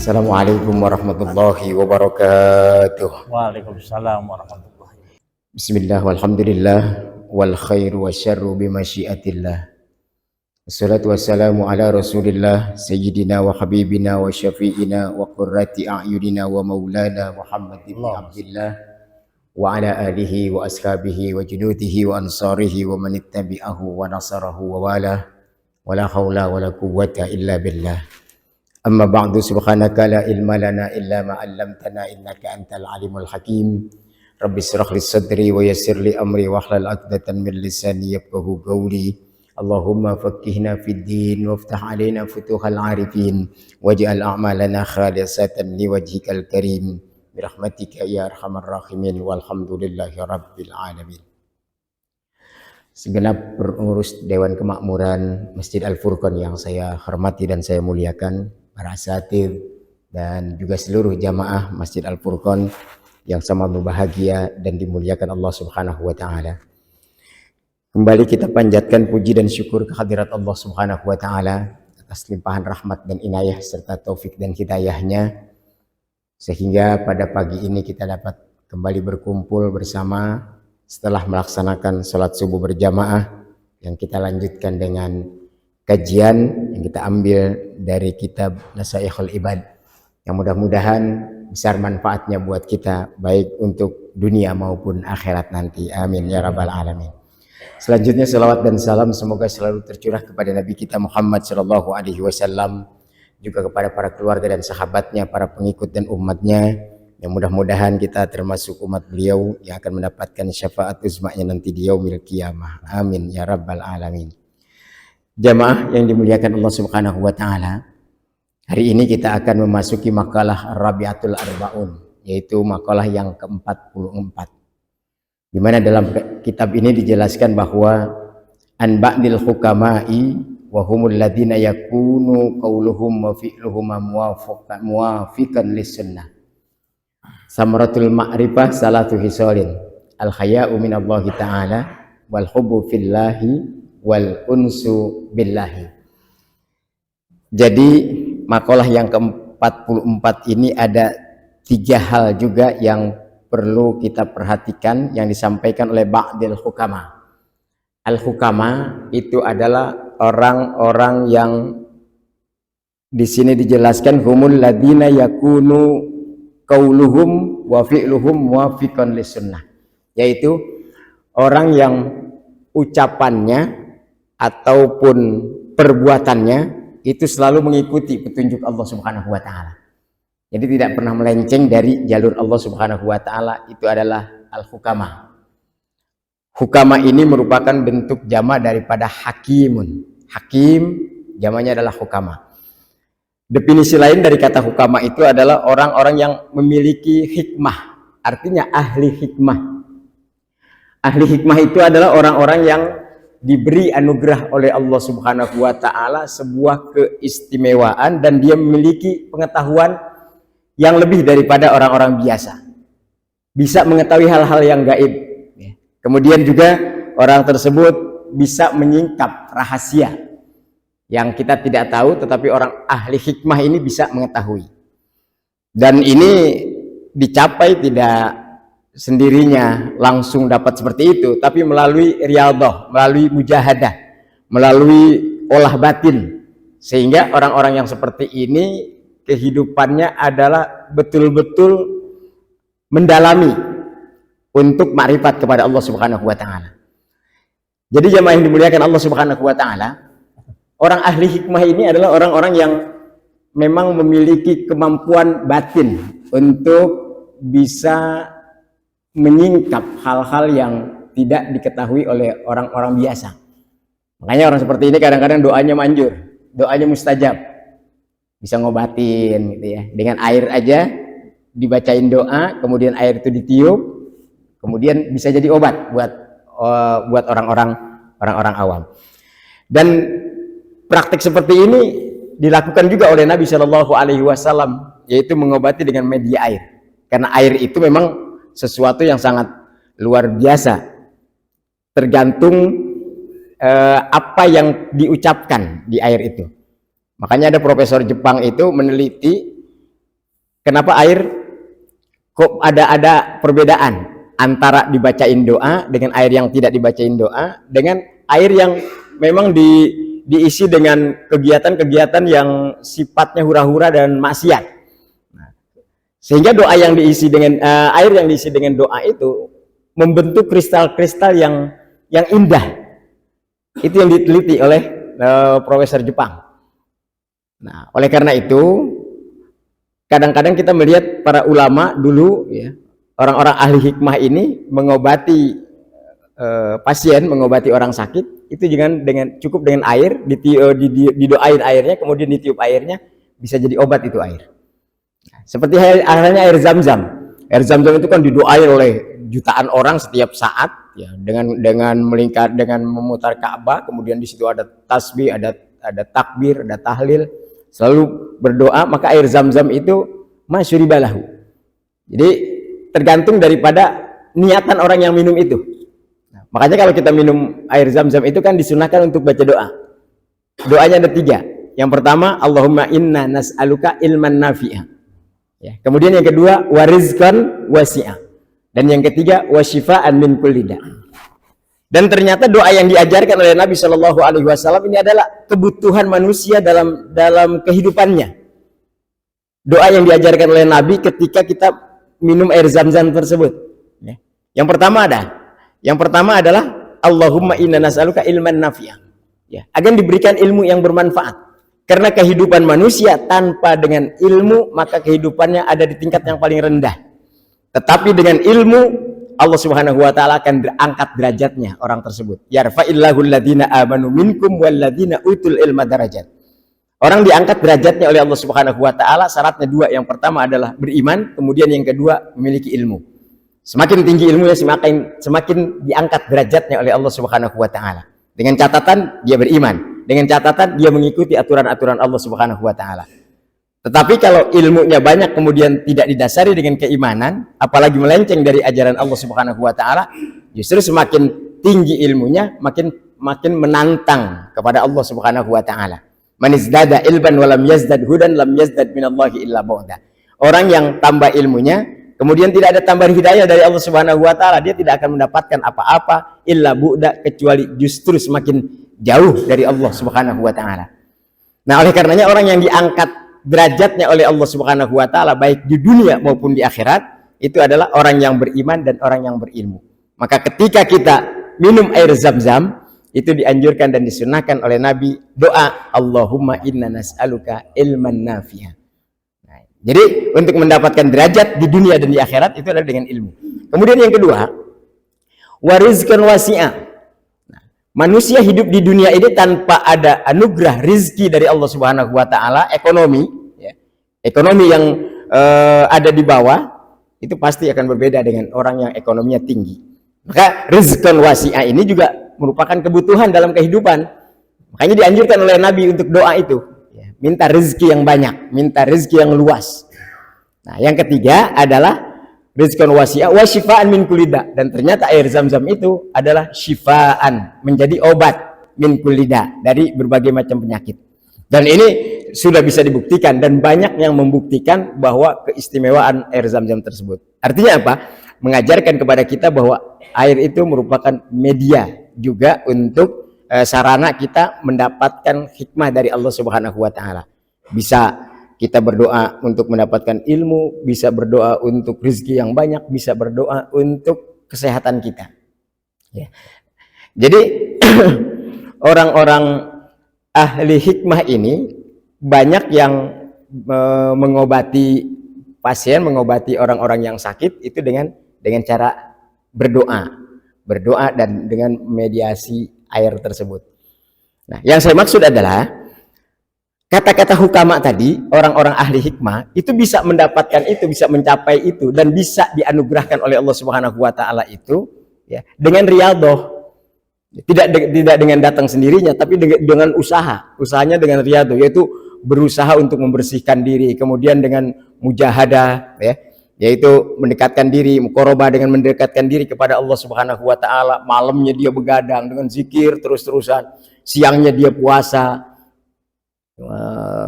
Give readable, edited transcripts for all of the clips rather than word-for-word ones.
Assalamualaikum warahmatullahi wabarakatuh. Waalaikumsalam warahmatullahi wabarakatuh. Bismillah walhamdulillah wal khairu wasyarru bimasyiatillah. Wassalatu wassalamu ala Rasulillah sayyidina wa habibina wa syafi'ina wa qurrati a'yunina wa maulana Muhammad ibn Abdullah wa ala alihi wa ashabihi wa junudihi wa ansarihi wa man ittabi'ahu wa nasarahu wa wala wala haula wala quwwata illa billah. Amma ba'du, subhanaka la ilma lana illa ma 'allamtana innaka antal alimul hakim. Rabbi shrah li sadri wa yassir li amri wahlul 'uqdatam min lisani yafqahu qawli. Allahumma faqqihna fid din waftah 'alaina futuhal 'arifin waj'al a'malana khalisatan liwajhikal karim birahmatika ya arhamar rahimin walhamdulillahi rabbil alamin. Segenap pengurus Dewan Kemakmuran Masjid Al-Furqan yang saya hormati dan saya muliakan, para asatidz dan juga seluruh jamaah Masjid Al-Furqan yang sama berbahagia dan dimuliakan Allah Subhanahu wa taala. Kembali kita panjatkan puji dan syukur kehadirat Allah Subhanahu wa taala atas limpahan rahmat dan inayah serta taufik dan hidayahnya, sehingga pada pagi ini kita dapat kembali berkumpul bersama setelah melaksanakan sholat subuh berjamaah yang kita lanjutkan dengan kajian yang kita ambil dari kitab Nasaikhul Ibad yang mudah-mudahan besar manfaatnya buat kita baik untuk dunia maupun akhirat nanti. Amin ya rabbal alamin. Selanjutnya salawat dan salam semoga selalu tercurah kepada Nabi kita Muhammad sallallahu alaihi wasallam, juga kepada para keluarga dan sahabatnya, para pengikut dan umatnya, yang mudah-mudahan kita termasuk umat beliau yang akan mendapatkan syafaat uzmanya nanti di yaumil qiyamah. Amin ya rabbal alamin. Jamaah yang dimuliakan Allah Subhanahu wa taala, hari ini kita akan memasuki makalah Rabi'atul Arbaun, yaitu makalah yang ke-44. Di mana dalam kitab ini dijelaskan bahwa an ba'dil hukama'i wa humul ladina yakunu qauluhum wa fi'luhum muwafiqan lis-sunnah. Samaratul ma'rifah salatu hisalin, al-haya'u minallahi ta'ala wal hubbu fillahi wal unsu billahi. Jadi makalah yang ke-44 ini ada 3 hal juga yang perlu kita perhatikan yang disampaikan oleh ba'dil hukama. Al-hukama itu adalah orang-orang yang di sini dijelaskan humul ladina yakunu qauluhum wa fi'luhum muwafiqan lis-sunnah, yaitu orang yang ucapannya ataupun perbuatannya itu selalu mengikuti petunjuk Allah Subhanahu wa taala. Jadi tidak pernah melenceng dari jalur Allah Subhanahu wa taala. Itu adalah al-hukama. Hukama ini merupakan bentuk jama daripada hakimun. Hakim jamanya adalah hukama. Definisi lain dari kata hukama itu adalah orang-orang yang memiliki hikmah. Artinya ahli hikmah. Ahli hikmah itu adalah orang-orang yang diberi anugerah oleh Allah Subhanahu wa taala sebuah keistimewaan dan dia memiliki pengetahuan yang lebih daripada orang-orang biasa. Bisa mengetahui hal-hal yang gaib. Kemudian juga orang tersebut bisa menyingkap rahasia yang kita tidak tahu, tetapi orang ahli hikmah ini bisa mengetahui. Dan ini dicapai tidak sendirinya langsung dapat seperti itu, tapi melalui riyadhah, melalui mujahadah, melalui olah batin, sehingga orang-orang yang seperti ini kehidupannya adalah betul-betul mendalami untuk makrifat kepada Allah Subhanahu wa taala. Jadi jamaah yang dimuliakan Allah Subhanahu wa taala, orang ahli hikmah ini adalah orang-orang yang memang memiliki kemampuan batin untuk bisa menyingkap hal-hal yang tidak diketahui oleh orang-orang biasa. Makanya orang seperti ini kadang-kadang doanya manjur, doanya mustajab, bisa ngobatin gitu ya. Dengan air aja dibacain doa, kemudian air itu ditiup, kemudian bisa jadi obat buat orang-orang awam. Dan praktik seperti ini dilakukan juga oleh Nabi Shallallahu Alaihi Wasallam, yaitu mengobati dengan media air. Karena air itu memang sesuatu yang sangat luar biasa, tergantung apa yang diucapkan di air itu. Makanya ada profesor Jepang itu meneliti kenapa air kok ada perbedaan antara dibacain doa dengan air yang tidak dibacain doa dengan air yang memang diisi dengan kegiatan-kegiatan yang sifatnya hura-hura dan maksiat. Nah, sehingga doa yang diisi dengan air yang diisi dengan doa itu membentuk kristal-kristal yang indah. Itu yang diteliti oleh profesor Jepang. Nah, oleh karena itu kadang-kadang kita melihat para ulama dulu, ya, orang-orang ahli hikmah ini mengobati pasien, mengobati orang sakit itu dengan cukup dengan air, didoain airnya, kemudian ditiup airnya, bisa jadi obat itu air. Nah, seperti halnya air Zam-Zam. Air Zam-Zam itu kan didoain oleh jutaan orang setiap saat, ya, dengan melingkar, dengan memutar Ka'bah, kemudian di situ ada tasbih, ada takbir, ada tahlil, selalu berdoa, maka air Zam-Zam itu masyuribalahu. Jadi tergantung daripada niatan orang yang minum itu. Nah, makanya kalau kita minum air Zam-Zam itu kan disunahkan untuk baca doa. Doanya ada 3. Yang pertama, Allahumma inna nas'aluka ilman nafi'ah. Ya. Kemudian yang kedua, warizqan wasi'ah. Dan yang ketiga, wasyifaan min kulli da'. Dan ternyata doa yang diajarkan oleh Nabi Shallallahu Alaihi Wasallam ini adalah kebutuhan manusia dalam kehidupannya. Doa yang diajarkan oleh Nabi ketika kita minum air Zam-Zam tersebut. Ya. Yang pertama adalah Allahumma inna nas'aluka ilman nafi'ah. Ya, agar diberikan ilmu yang bermanfaat. Karena kehidupan manusia tanpa dengan ilmu, maka kehidupannya ada di tingkat yang paling rendah. Tetapi dengan ilmu, Allah Subhanahu wa taala akan angkat derajatnya orang tersebut. Yarfa'illahu alladziina aamanu minkum walladziina utul ilma darajat. Orang diangkat derajatnya oleh Allah Subhanahu wa taala, syaratnya 2. Yang pertama adalah beriman, kemudian yang kedua memiliki ilmu. Semakin tinggi ilmunya, semakin diangkat derajatnya oleh Allah Subhanahu wa taala. Dengan catatan dia beriman, dengan catatan dia mengikuti aturan-aturan Allah Subhanahu wa taala. Tetapi kalau ilmunya banyak kemudian tidak didasari dengan keimanan, apalagi melenceng dari ajaran Allah Subhanahu wa taala, justru semakin tinggi ilmunya makin menantang kepada Allah Subhanahu wa taala. Man izdada ilman wa lam yazdad hudan lam yazdad minallahi illa bu'da. Orang yang tambah ilmunya kemudian tidak ada tambahan hidayah dari Allah Subhanahu wa taala, dia tidak akan mendapatkan apa-apa illa bu'da, kecuali justru semakin jauh dari Allah Subhanahu wa taala. Nah, oleh karenanya orang yang diangkat derajatnya oleh Allah Subhanahu wa taala baik di dunia maupun di akhirat itu adalah orang yang beriman dan orang yang berilmu. Maka ketika kita minum air Zam-Zam itu dianjurkan dan disunahkan oleh Nabi doa Allahumma inna nas'aluka ilman nafi'ah. Nah, jadi untuk mendapatkan derajat di dunia dan di akhirat itu adalah dengan ilmu. Kemudian yang kedua, warizqan wasi'ah. Nah, manusia hidup di dunia ini tanpa ada anugerah rizki dari Allah Subhanahu wa taala, ekonomi, ya, ekonomi yang ada di bawah itu pasti akan berbeda dengan orang yang ekonominya tinggi. Maka rizqan wasi'ah ini juga merupakan kebutuhan dalam kehidupan. Makanya dianjurkan oleh Nabi untuk doa itu, ya, minta rezeki yang banyak, minta rezeki yang luas. Nah, yang ketiga adalah rizqan wasi'ah wa syifaan min kulli da'. Dan ternyata air Zam-Zam itu adalah syifaan, menjadi obat min kulli da', dari berbagai macam penyakit. Dan ini sudah bisa dibuktikan dan banyak yang membuktikan bahwa keistimewaan air Zam-Zam tersebut. Artinya apa? Mengajarkan kepada kita bahwa air itu merupakan media juga untuk sarana kita mendapatkan hikmah dari Allah Subhanahu wa taala. Bisa kita berdoa untuk mendapatkan ilmu, bisa berdoa untuk rezeki yang banyak, bisa berdoa untuk kesehatan kita. Ya. Jadi orang-orang ahli hikmah ini banyak yang mengobati pasien, mengobati orang-orang yang sakit itu dengan cara berdoa dan dengan mediasi air tersebut. Nah, yang saya maksud adalah kata-kata hukama tadi, orang-orang ahli hikmah itu bisa mendapatkan itu, bisa mencapai itu dan bisa dianugerahkan oleh Allah Subhanahu wa taala itu, ya, dengan riyadhah. Tidak dengan datang sendirinya, tapi dengan usahanya dengan riyadhah, yaitu berusaha untuk membersihkan diri, kemudian dengan mujahadah, ya, yaitu mendekatkan diri, muqarabah, dengan mendekatkan diri kepada Allah Subhanahu wa taala. Malamnya dia begadang dengan zikir terus-terusan, siangnya dia puasa.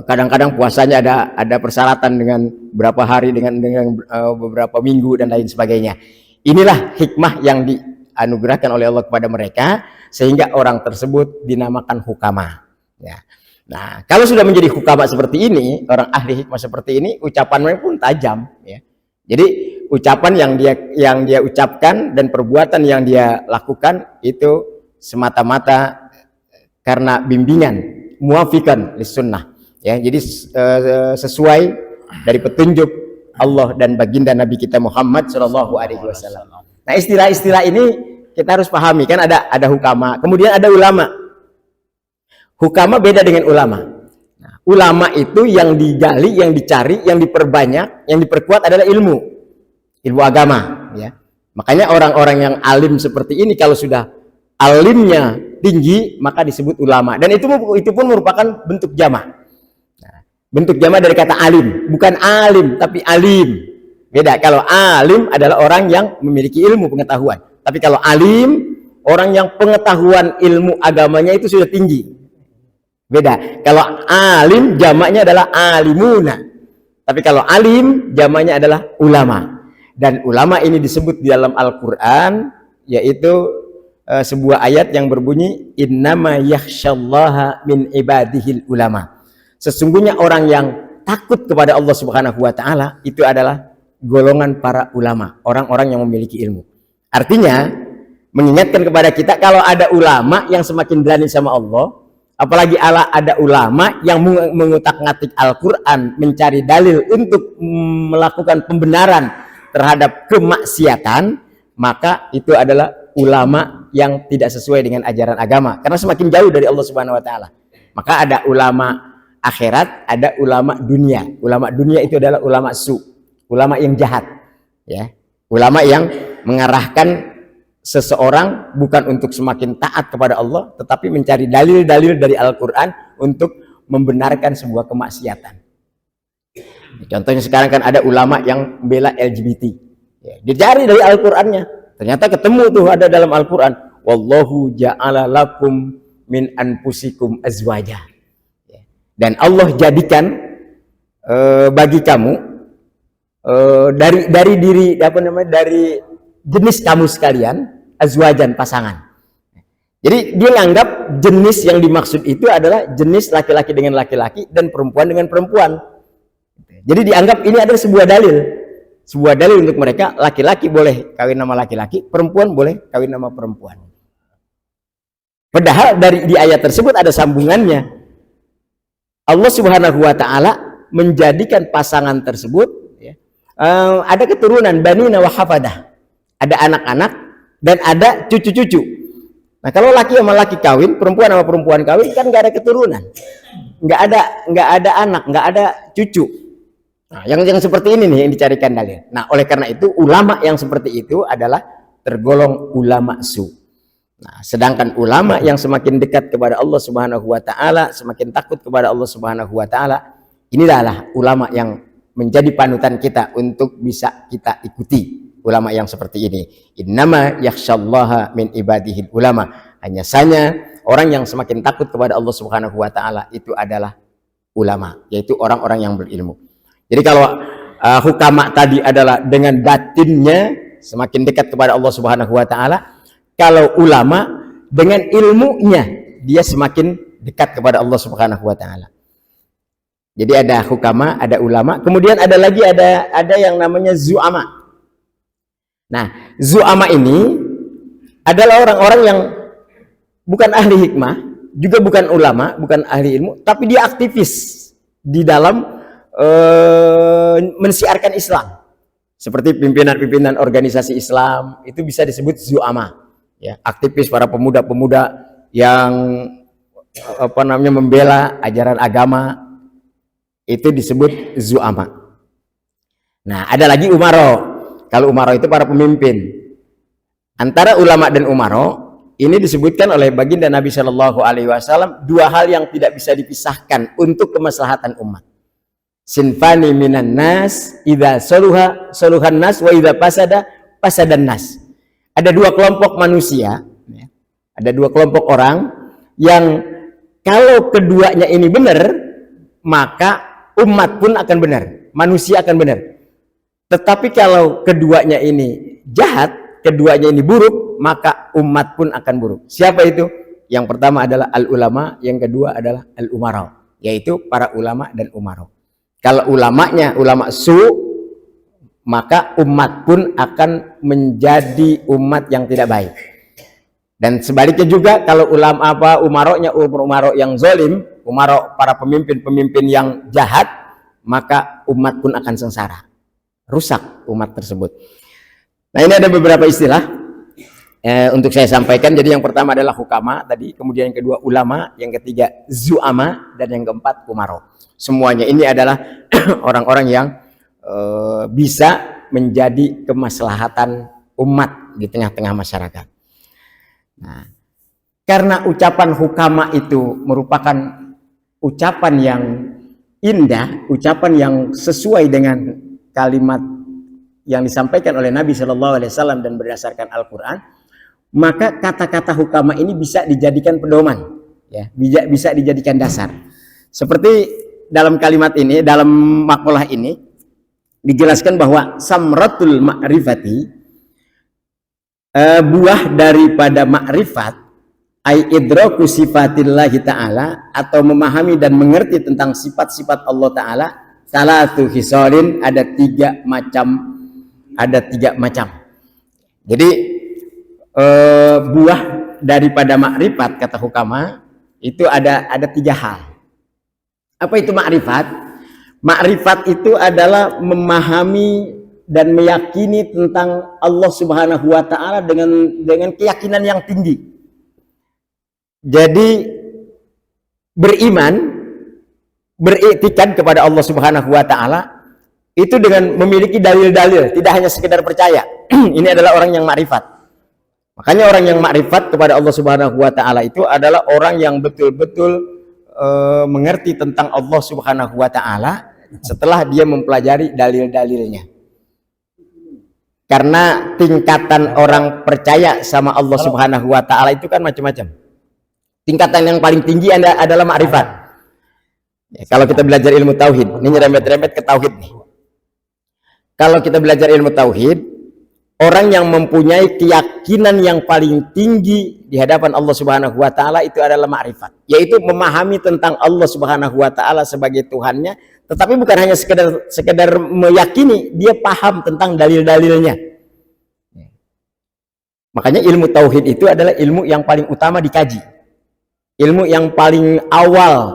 Kadang-kadang puasanya ada persyaratan dengan berapa hari, dengan beberapa minggu dan lain sebagainya. Inilah hikmah yang dianugerahkan oleh Allah kepada mereka sehingga orang tersebut dinamakan hukama. Ya. Nah, kalau sudah menjadi hukama seperti ini, orang ahli hikmah seperti ini, ucapannya pun tajam. Ya. Jadi ucapan yang dia ucapkan dan perbuatan yang dia lakukan itu semata-mata karena bimbingan, muafikan lis sunnah, ya. Jadi sesuai dari petunjuk Allah dan baginda Nabi kita Muhammad Shallallahu Alaihi Wasallam. Nah, istilah-istilah ini kita harus pahami, kan ada hukama, kemudian ada ulama. Hukama beda dengan ulama. Nah, ulama itu yang digali, yang dicari, yang diperbanyak, yang diperkuat adalah ilmu agama, ya. Makanya orang-orang yang alim seperti ini kalau sudah alimnya tinggi maka disebut ulama, dan itu pun merupakan bentuk jama'. Nah, bentuk jama' dari kata alim, bukan alim tapi alim. Beda. Kalau alim adalah orang yang memiliki ilmu pengetahuan, tapi kalau alim orang yang pengetahuan ilmu agamanya itu sudah tinggi. Beda. Kalau alim jamaknya adalah alimuna, tapi kalau alim jamaknya adalah ulama. Dan ulama ini disebut di dalam Al-Quran, yaitu sebuah ayat yang berbunyi innama yakhsyallaha min ibadihil ulama. Sesungguhnya orang yang takut kepada Allah Subhanahu wa taala itu adalah golongan para ulama, orang-orang yang memiliki ilmu. Artinya mengingatkan kepada kita kalau ada ulama yang semakin berani sama Allah, apalagi ada ulama yang mengutak-ngatik Al-Qur'an, mencari dalil untuk melakukan pembenaran terhadap kemaksiatan, maka itu adalah ulama yang tidak sesuai dengan ajaran agama, karena semakin jauh dari Allah Subhanahu wa taala. Maka ada ulama akhirat, ada ulama dunia. Ulama dunia itu adalah ulama su, ulama yang jahat, ya. Ulama yang mengarahkan seseorang bukan untuk semakin taat kepada Allah, tetapi mencari dalil-dalil dari Al-Qur'an untuk membenarkan sebuah kemaksiatan. Contohnya sekarang kan ada ulama yang membela LGBT, ya, dicari dari Al-Qur'annya, ternyata ketemu tuh ada dalam Al-Qur'an, wallahu ja'ala lakum min anfusikum azwaja, ya. Dan Allah jadikan bagi kamu dari jenis kamu sekalian azwajan, pasangan. Jadi dia menganggap jenis yang dimaksud itu adalah jenis laki-laki dengan laki-laki dan perempuan dengan perempuan. Jadi dianggap ini adalah sebuah dalil untuk mereka, laki-laki boleh kawin nama laki-laki, perempuan boleh kawin nama perempuan. Padahal di ayat tersebut ada sambungannya. Allah Subhanahu wa taala menjadikan pasangan tersebut, ya, ada keturunan banina wa hafadah. Ada anak-anak dan ada cucu-cucu. Nah, kalau laki sama laki kawin, perempuan sama perempuan kawin, kan nggak ada keturunan, nggak ada anak, nggak ada cucu. Nah, yang seperti ini nih yang dicarikan dalil. Nah, oleh karena itu ulama yang seperti itu adalah tergolong ulama su. Nah, sedangkan ulama yang semakin dekat kepada Allah Subhanahu wa taala, semakin takut kepada Allah Subhanahu wa taala, inilah ulama yang menjadi panutan kita untuk bisa kita ikuti. Ulama yang seperti ini, innama yakhsyallaha min ibadihil ulama. Hanya saja orang yang semakin takut kepada Allah Subhanahu wa taala itu adalah ulama, yaitu orang-orang yang berilmu. Jadi kalau hukama tadi adalah dengan batinnya semakin dekat kepada Allah Subhanahu wa taala, kalau ulama dengan ilmunya dia semakin dekat kepada Allah Subhanahu wa taala. Jadi ada hukama, ada ulama, kemudian ada lagi ada yang namanya zu'ama. Nah, zu'ama ini adalah orang-orang yang bukan ahli hikmah, juga bukan ulama, bukan ahli ilmu, tapi dia aktivis di dalam mensiarkan Islam. Seperti pimpinan-pimpinan organisasi Islam, itu bisa disebut zu'ama. Ya, aktivis, para pemuda-pemuda yang membela ajaran agama, itu disebut zu'ama. Nah, ada lagi umaro. Kalau umaro itu para pemimpin. Antara ulama dan umaro ini disebutkan oleh baginda Nabi Shallallahu Alaihi Wasallam dua hal yang tidak bisa dipisahkan untuk kemaslahatan umat. Sinfani minan nas, idza saluhan nas, wa idza fasadan nas. Ada dua kelompok manusia, ada dua kelompok orang yang kalau keduanya ini benar, maka umat pun akan benar, manusia akan benar. Tetapi kalau keduanya ini jahat, keduanya ini buruk, maka umat pun akan buruk. Siapa itu? Yang pertama adalah al-ulama, yang kedua adalah al-umara, yaitu para ulama dan umara. Kalau ulamanya ulama su, maka umat pun akan menjadi umat yang tidak baik. Dan sebaliknya juga kalau ulama umaroknya umarok yang zalim, umarok para pemimpin-pemimpin yang jahat, maka umat pun akan sengsara, rusak umat tersebut. Nah, ini ada beberapa istilah untuk saya sampaikan. Jadi yang pertama adalah hukama tadi, kemudian yang kedua ulama, yang ketiga zu'ama, dan yang keempat umaro. Semuanya ini adalah orang-orang yang bisa menjadi kemaslahatan umat di tengah-tengah masyarakat. Nah, karena ucapan hukama itu merupakan ucapan yang indah, ucapan yang sesuai dengan kalimat yang disampaikan oleh Nabi Shallallahu Alaihi Wasallam dan berdasarkan Al-Quran, maka kata-kata hukama ini bisa dijadikan pedoman, ya, bisa dijadikan dasar. Seperti dalam kalimat ini, dalam maqalah ini dijelaskan bahwa samratul ma'rifati, buah daripada ma'rifat, ai idraku sifatillahi ta'ala, atau memahami dan mengerti tentang sifat-sifat Allah Ta'ala, salatu khisalin, ada tiga macam. Jadi buah daripada makrifat, kata hukama, itu ada tiga hal. Apa itu makrifat? Makrifat itu adalah memahami dan meyakini tentang Allah Subhanahu wa Ta'ala dengan keyakinan yang tinggi. Jadi beriman, beriktikad kepada Allah Subhanahu wa Ta'ala itu dengan memiliki dalil-dalil, tidak hanya sekedar percaya. Ini adalah orang yang makrifat. Makanya orang yang makrifat kepada Allah Subhanahu wa Ta'ala itu adalah orang yang betul-betul mengerti tentang Allah Subhanahu wa Ta'ala setelah dia mempelajari dalil-dalilnya. Karena tingkatan orang percaya sama Allah Subhanahu wa Ta'ala itu kan macam-macam. Tingkatan yang paling tinggi adalah makrifat. Ya, kalau kita belajar ilmu tauhid, ini nyerempet-nyerempet ke tauhid nih. Kalau kita belajar ilmu tauhid, orang yang mempunyai keyakinan yang paling tinggi di hadapan Allah Subhanahu wa Ta'ala itu adalah makrifat, yaitu memahami tentang Allah Subhanahu wa Ta'ala sebagai Tuhannya, tetapi bukan hanya sekedar meyakini, dia paham tentang dalil-dalilnya. Makanya ilmu tauhid itu adalah ilmu yang paling utama dikaji, ilmu yang paling awal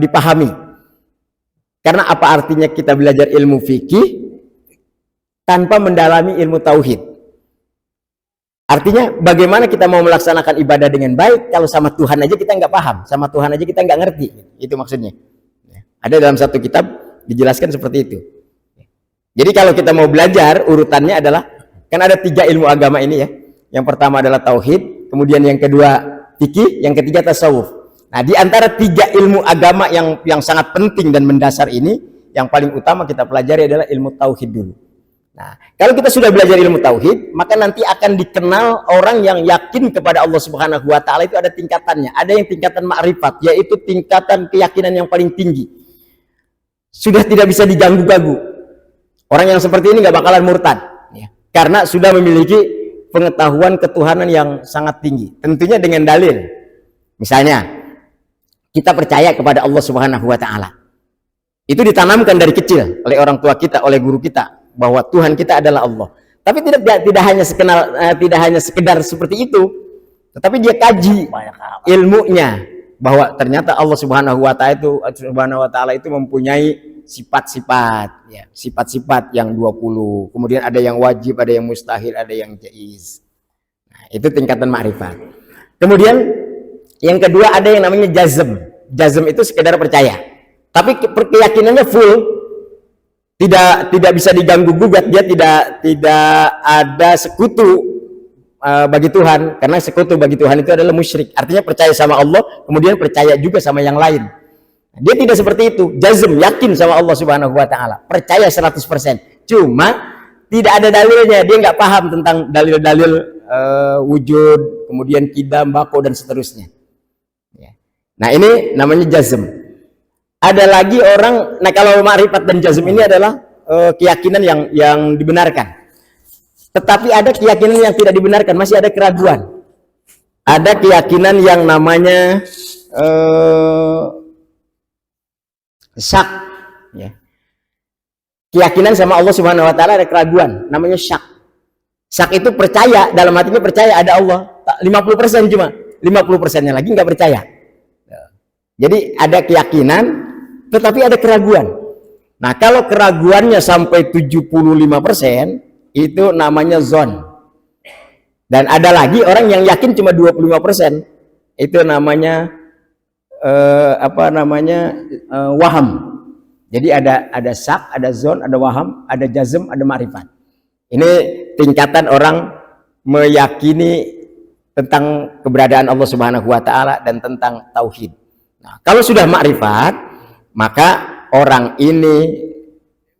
dipahami. Karena apa artinya kita belajar ilmu fikih tanpa mendalami ilmu tauhid? Artinya bagaimana kita mau melaksanakan ibadah dengan baik kalau sama Tuhan aja kita nggak paham, sama Tuhan aja kita nggak ngerti. Itu maksudnya. Ada dalam satu kitab dijelaskan seperti itu. Jadi kalau kita mau belajar, urutannya adalah, kan ada tiga ilmu agama ini ya. Yang pertama adalah tauhid, kemudian yang kedua fikih, yang ketiga tasawuf. Nah, di antara tiga ilmu agama yang sangat penting dan mendasar ini, yang paling utama kita pelajari adalah ilmu tauhid dulu. Nah, kalau kita sudah belajar ilmu tauhid, maka nanti akan dikenal orang yang yakin kepada Allah Subhanahu wa Ta'ala itu ada tingkatannya. Ada yang tingkatan ma'rifat, yaitu tingkatan keyakinan yang paling tinggi. Sudah tidak bisa diganggu-ganggu. Orang yang seperti ini nggak bakalan murtad, ya, karena sudah memiliki pengetahuan ketuhanan yang sangat tinggi. Tentunya dengan dalil. Misalnya, kita percaya kepada Allah Subhanahu wa Ta'ala. Itu ditanamkan dari kecil oleh orang tua kita, oleh guru kita, bahwa Tuhan kita adalah Allah. Tapi tidak hanya sekedar seperti itu, tetapi dia kaji ilmunya, bahwa ternyata Allah Subhanahu wa Ta'ala itu mempunyai sifat-sifat, ya, sifat-sifat yang 20. Kemudian ada yang wajib, ada yang mustahil, ada yang jaiz. Nah, itu tingkatan ma'rifat. Kemudian yang kedua ada yang namanya jazm. Jazm itu sekedar percaya, tapi keyakinannya full, tidak bisa diganggu gugat. Dia tidak ada sekutu bagi Tuhan, karena sekutu bagi Tuhan itu adalah musyrik. Artinya percaya sama Allah, kemudian percaya juga sama yang lain. Dia tidak seperti itu. Jazm, yakin sama Allah Subhanahu wa Ta'ala, percaya 100%. Cuma tidak ada dalilnya, dia nggak paham tentang dalil-dalil wujud, kemudian kidam, bako, dan seterusnya. Nah, ini namanya jazm. Ada lagi orang, nah kalau ma'rifat dan jazm ini adalah keyakinan yang dibenarkan. Tetapi ada keyakinan yang tidak dibenarkan, masih ada keraguan. Ada keyakinan yang namanya syak, ya. Keyakinan sama Allah Subhanahu wa taala ada keraguan, namanya syak. Syak itu percaya, dalam hatinya percaya ada Allah, 50% cuma, 50%-nya lagi nggak percaya. Jadi ada keyakinan, tetapi ada keraguan. Nah, kalau keraguannya sampai 75%, itu namanya zon. Dan ada lagi orang yang yakin cuma 25%, itu namanya waham. Jadi ada syak, ada zon, ada waham, ada jazm, ada ma'rifat. Ini tingkatan orang meyakini tentang keberadaan Allah Subhanahu wa taala dan tentang tauhid. Nah, kalau sudah ma'rifat, maka orang ini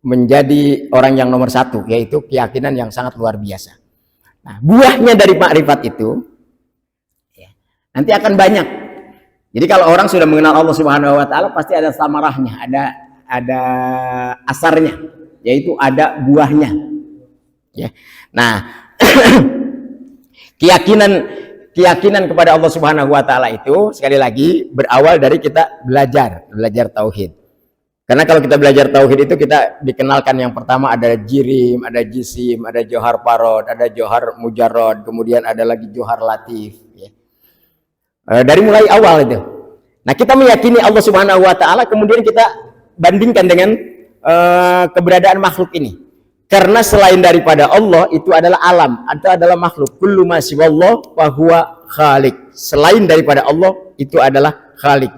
menjadi orang yang nomor satu, yaitu keyakinan yang sangat luar biasa. Nah, buahnya dari ma'rifat itu nanti akan banyak. Jadi kalau orang sudah mengenal Allah Subhanahu wa taala, pasti ada samarahnya, ada asarnya, yaitu ada buahnya. Ya. Nah, keyakinan kepada Allah Subhanahu wa taala itu sekali lagi berawal dari kita belajar tauhid. Karena kalau kita belajar tauhid itu kita dikenalkan yang pertama ada jirim, ada jisim, ada johar parod, ada johar mujarrad, kemudian ada lagi johar latif, ya. Dari mulai awal itu. Nah, kita meyakini Allah Subhanahu wa taala, kemudian kita bandingkan dengan keberadaan makhluk ini. Karena selain daripada Allah itu adalah alam, itu adalah makhluk. Kullu ma siwallah fa huwa khaliq. Selain daripada Allah itu adalah khaliq.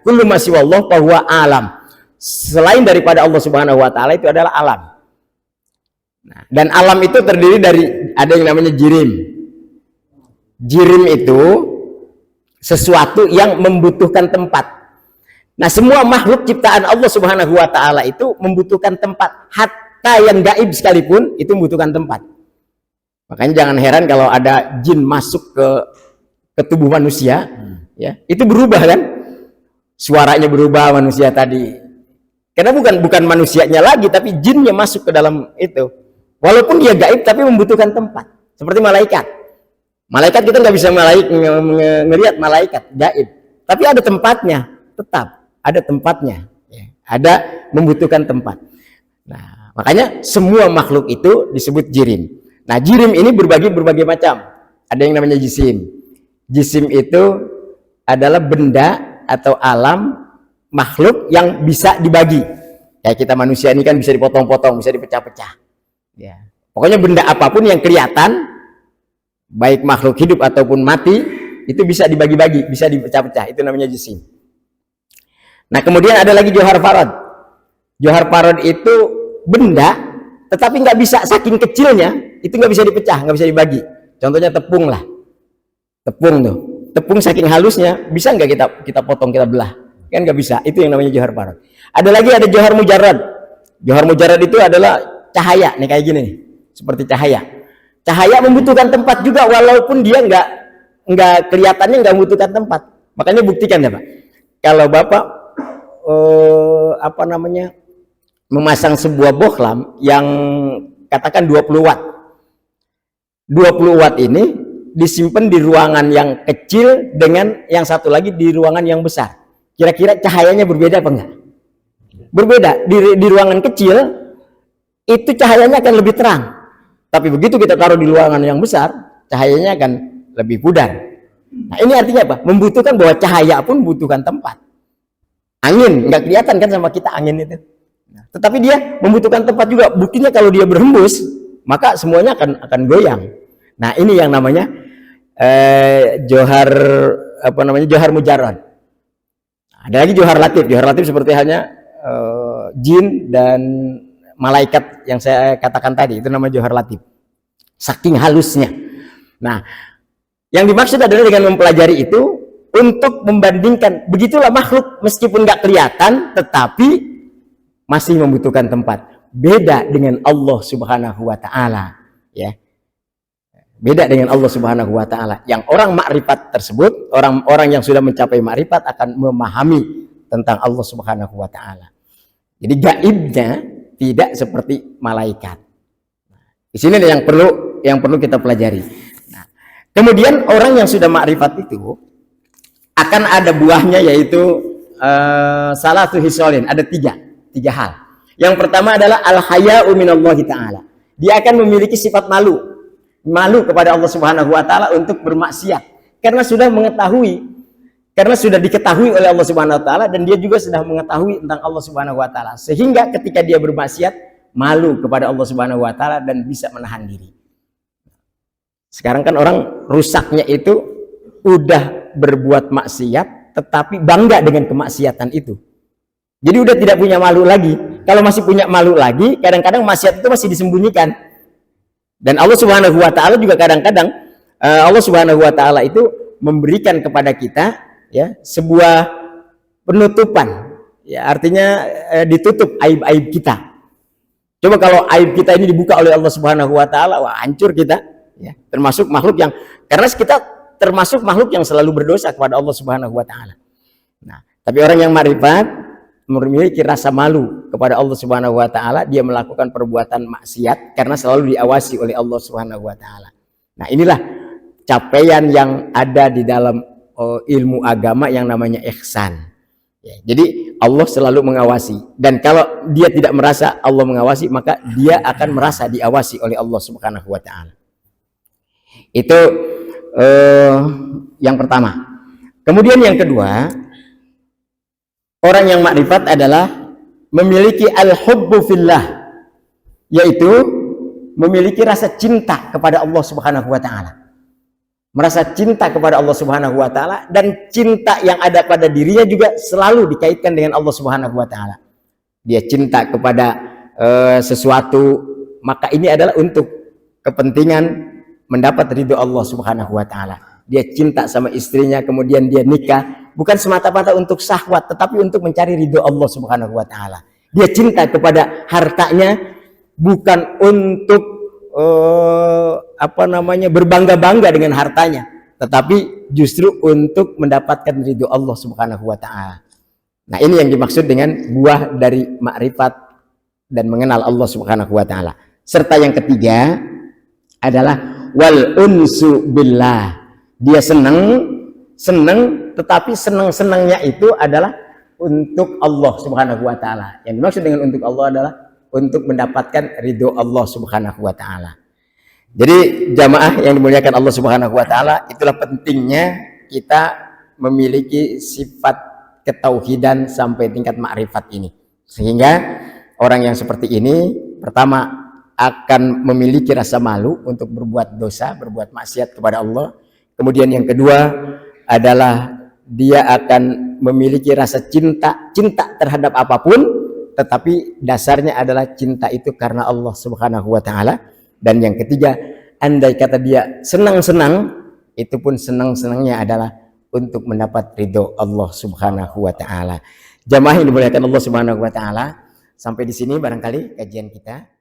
Kullu ma siwallah fa huwa alam. Selain daripada Allah Subhanahu wa taala itu adalah alam. Nah, dan alam itu terdiri dari ada yang namanya jirim. Jirim itu sesuatu yang membutuhkan tempat. Nah, semua makhluk ciptaan Allah Subhanahu wa taala itu membutuhkan tempat. Hatta yang gaib sekalipun itu membutuhkan tempat. Makanya jangan heran kalau ada jin masuk ke tubuh manusia, ya, itu berubah kan? Suaranya berubah manusia tadi. Karena bukan manusianya lagi, tapi jinnya masuk ke dalam itu. Walaupun dia gaib, tapi membutuhkan tempat. Seperti malaikat. Malaikat kita nggak bisa ngelihat malaikat gaib, tapi ada tempatnya, tetap ada tempatnya. Ya. Ada membutuhkan tempat. Nah, makanya semua makhluk itu disebut jirim. Nah, jirim ini berbagai macam. Ada yang namanya jisim. Jisim itu adalah benda atau alam makhluk yang bisa dibagi. Kayak kita manusia ini kan bisa dipotong-potong, bisa dipecah-pecah. Ya. Pokoknya benda apapun yang kelihatan, baik makhluk hidup ataupun mati, itu bisa dibagi-bagi, bisa dipecah-pecah. Itu namanya jisim. Nah, kemudian ada lagi johar farad. Johar farad itu benda, tetapi nggak bisa, saking kecilnya, itu nggak bisa dipecah, nggak bisa dibagi. Contohnya tepung lah. Tepung tuh. Tepung saking halusnya, bisa nggak kita potong, kita belah? Kan nggak bisa. Itu yang namanya johar farad. Ada lagi ada johar mujarrad. Johar mujarrad itu adalah cahaya nih, kayak gini nih, seperti cahaya. Cahaya membutuhkan tempat juga, walaupun dia nggak kelihatannya nggak membutuhkan tempat. Makanya buktikan ya Pak. Kalau Bapak memasang sebuah bohlam yang katakan 20 watt. 20 watt ini disimpan di ruangan yang kecil dengan yang satu lagi di ruangan yang besar. Kira-kira cahayanya berbeda apa enggak? Berbeda. Di ruangan kecil itu cahayanya akan lebih terang. Tapi begitu kita taruh di ruangan yang besar, cahayanya akan lebih pudar. Nah, ini artinya apa? Membutuhkan bahwa cahaya pun membutuhkan tempat. Angin, nggak kelihatan kan sama kita angin itu. Nah, tetapi dia membutuhkan tempat juga. Buktinya kalau dia berhembus, maka semuanya akan goyang. Nah, ini yang namanya johar mujarrad. Ada lagi johar latif. Johar latif seperti halnya jin dan malaikat yang saya katakan tadi, itu namanya johar latif. Saking halusnya. Nah, yang dimaksud adalah dengan mempelajari itu untuk membandingkan, begitulah makhluk meskipun nggak kelihatan, tetapi masih membutuhkan tempat. Beda dengan Allah Subhanahu wa taala, ya. Beda dengan Allah Subhanahu wa taala. Yang orang makrifat tersebut, orang-orang yang sudah mencapai makrifat akan memahami tentang Allah Subhanahu wa taala. Jadi gaibnya tidak seperti malaikat. Di sini yang perlu kita pelajari. Nah, kemudian orang yang sudah makrifat itu akan ada buahnya, yaitu salatu hisolin. Ada tiga hal. Yang pertama adalah al-haya'u minallahi ta'ala. Dia akan memiliki sifat malu kepada Allah Subhanahu wa taala untuk bermaksiat, karena sudah diketahui oleh Allah Subhanahu wa taala, dan dia juga sudah mengetahui tentang Allah Subhanahu wa taala, sehingga ketika dia bermaksiat malu kepada Allah Subhanahu wa taala dan bisa menahan diri. Sekarang kan orang rusaknya itu udah berbuat maksiat tetapi bangga dengan kemaksiatan itu. Jadi udah tidak punya malu lagi. Kalau masih punya malu lagi, kadang-kadang maksiat itu masih disembunyikan. Dan Allah Subhanahu wa taala juga kadang-kadang Allah Subhanahu wa taala itu memberikan kepada kita ya sebuah penutupan. Ya, artinya ditutup aib-aib kita. Coba kalau aib kita ini dibuka oleh Allah Subhanahu wa taala, wah hancur kita, ya. Termasuk makhluk yang, karena kita termasuk makhluk yang selalu berdosa kepada Allah Subhanahu wa taala. Nah, tapi orang yang marifat memiliki rasa malu kepada Allah Subhanahu wa taala, dia melakukan perbuatan maksiat karena selalu diawasi oleh Allah Subhanahu wa taala. Nah, inilah capaian yang ada di dalam ilmu agama yang namanya ihsan. Ya, jadi Allah selalu mengawasi, dan kalau dia tidak merasa Allah mengawasi, maka dia akan merasa diawasi oleh Allah Subhanahu wa taala. Itu yang pertama. Kemudian yang kedua, orang yang makrifat adalah memiliki al-hubbu fillah, yaitu memiliki rasa cinta kepada Allah Subhanahu wa taala. Merasa cinta kepada Allah Subhanahu wa taala, dan cinta yang ada pada dirinya juga selalu dikaitkan dengan Allah Subhanahu wa taala. Dia cinta kepada sesuatu, maka ini adalah untuk kepentingan mendapat ridho Allah Subhanahu wa taala. Dia cinta sama istrinya, kemudian dia nikah bukan semata-mata untuk syahwat, tetapi untuk mencari ridho Allah Subhanahu wa taala. Dia cinta kepada hartanya bukan untuk berbangga-bangga dengan hartanya, tetapi justru untuk mendapatkan ridho Allah Subhanahu wa taala. Nah, ini yang dimaksud dengan buah dari makrifat dan mengenal Allah Subhanahu wa taala. Serta yang ketiga adalah wal unsu billah. Dia senang, tetapi senangnya itu adalah untuk Allah Subhanahu wa taala. Yang dimaksud dengan untuk Allah adalah untuk mendapatkan ridho Allah Subhanahu wa taala. Jadi jamaah yang dimuliakan Allah Subhanahu wa taala, itulah pentingnya kita memiliki sifat ketauhidan sampai tingkat makrifat ini. Sehingga orang yang seperti ini pertama akan memiliki rasa malu untuk berbuat dosa, berbuat maksiat kepada Allah. Kemudian yang kedua adalah dia akan memiliki rasa cinta terhadap apapun, tetapi dasarnya adalah cinta itu karena Allah Subhanahu wa taala. Dan yang ketiga, andai kata dia senang-senang, itu pun senang-senangnya adalah untuk mendapat ridho Allah Subhanahu wa taala. Jamaah yang dimuliakan Allah Subhanahu wa taala, sampai di sini barangkali kajian kita.